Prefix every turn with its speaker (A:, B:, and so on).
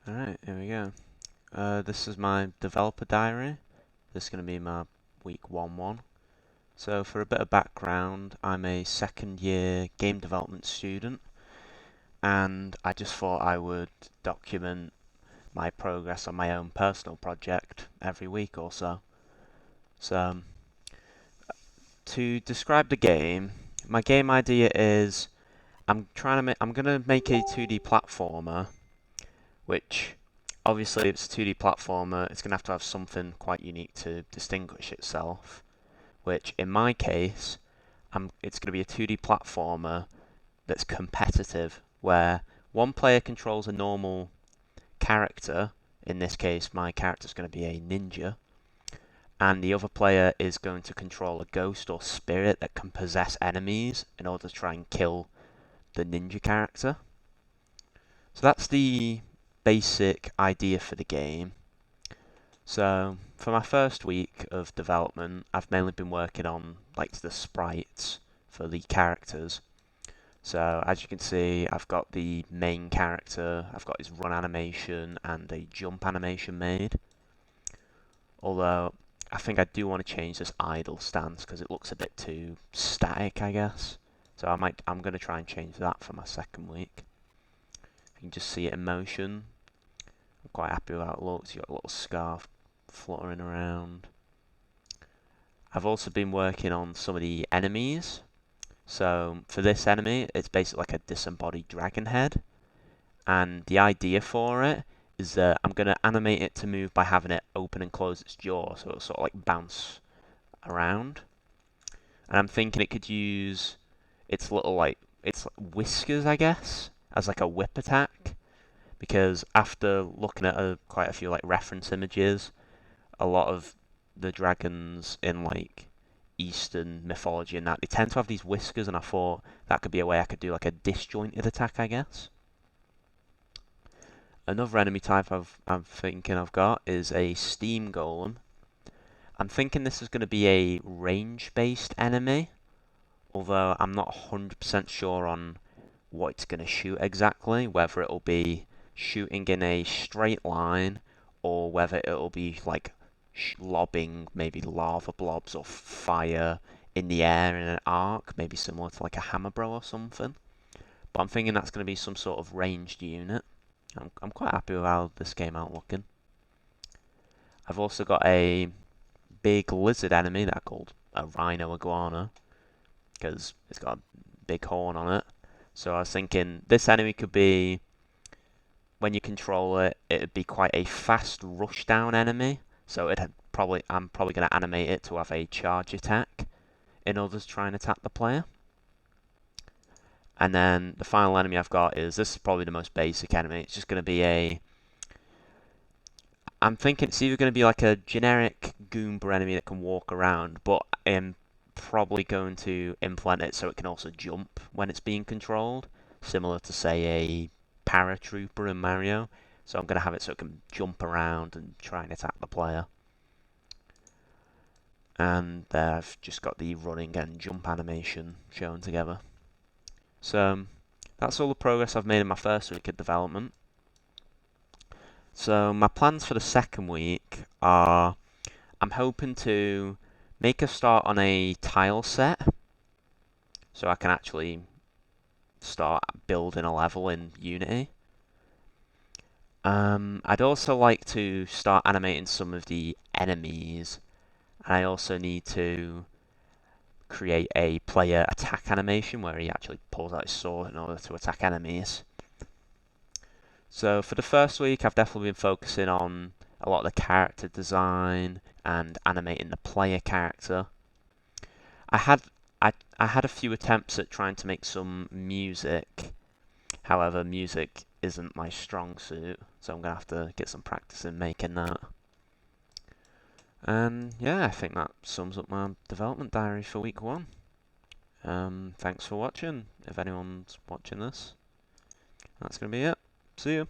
A: Alright, here we go. This is my developer diary. This is going to be my week 1. So for a bit of background, I'm a second year game development student, and I just thought I would document my progress on my own personal project every week or so. So to describe the game, my game idea is I'm gonna make a 2D platformer, which obviously if it's a 2D platformer, it's gonna have to have something quite unique to distinguish itself. Which in my case, it's gonna be a 2D platformer that's competitive, where one player controls a normal character. In this case, my character's going to be a ninja, and the other player is going to control a ghost or spirit that can possess enemies in order to try and kill the ninja character. So that's the basic idea for the game. So for my first week of development, I've mainly been working on like the sprites for the characters. So as you can see, I've got the main character, I've got his run animation and a jump animation made. Although I think I do want to change this idle stance because it looks a bit too static, I guess. So I'm going to try and change that for my second week. You can just see it in motion. I'm quite happy with how it looks. You've got a little scarf fluttering around. I've also been working on some of the enemies. So for this enemy, it's basically like a disembodied dragon head. And the idea for it is that I'm going to animate it to move by having it open and close its jaw, so it'll sort of like bounce around. And I'm thinking it could use its whiskers, I guess, as like a whip attack. Because after looking at quite a few like reference images, a lot of the dragons in like Eastern mythology and that they tend to have these whiskers, and I thought that could be a way I could do like a disjointed attack, I guess. Another enemy type I'm thinking I've got is a steam golem. I'm thinking this is going to be a range-based enemy, although I'm not 100% sure on what it's going to shoot exactly, whether it'll be shooting in a straight line or whether it'll be like lobbing maybe lava blobs or fire in the air in an arc, maybe similar to like a hammer bro or something. But I'm thinking that's going to be some sort of ranged unit. I'm quite happy with how this came out looking. I've also got a big lizard enemy that I called a rhino iguana because it's got a big horn on it. So I was thinking this enemy could be, when you control it, it'd be quite a fast rush down enemy. So I'm probably going to animate it to have a charge attack in order to try and attack the player. And then the final enemy I've got this is probably the most basic enemy. It's just going to be I'm thinking it's either going to be like a generic Goomba enemy that can walk around, but I'm probably going to implement it so it can also jump when it's being controlled, similar to, say, a paratrooper in Mario. So I'm going to have it so it can jump around and try and attack the player. And I've just got the running and jump animation shown together. So that's all the progress I've made in my first week of development. So my plans for the second week are I'm hoping to make a start on a tile set so I can actually start building a level in Unity. I'd also like to start animating some of the enemies, and I also need to create a player attack animation where he actually pulls out his sword in order to attack enemies. So for the first week, I've definitely been focusing on a lot of the character design and animating the player character. I had I had a few attempts at trying to make some music. However, music isn't my strong suit, so I'm gonna have to get some practice in making that. And yeah, I think that sums up my development diary for week 1. Thanks for watching. If anyone's watching this, that's gonna be it. See you.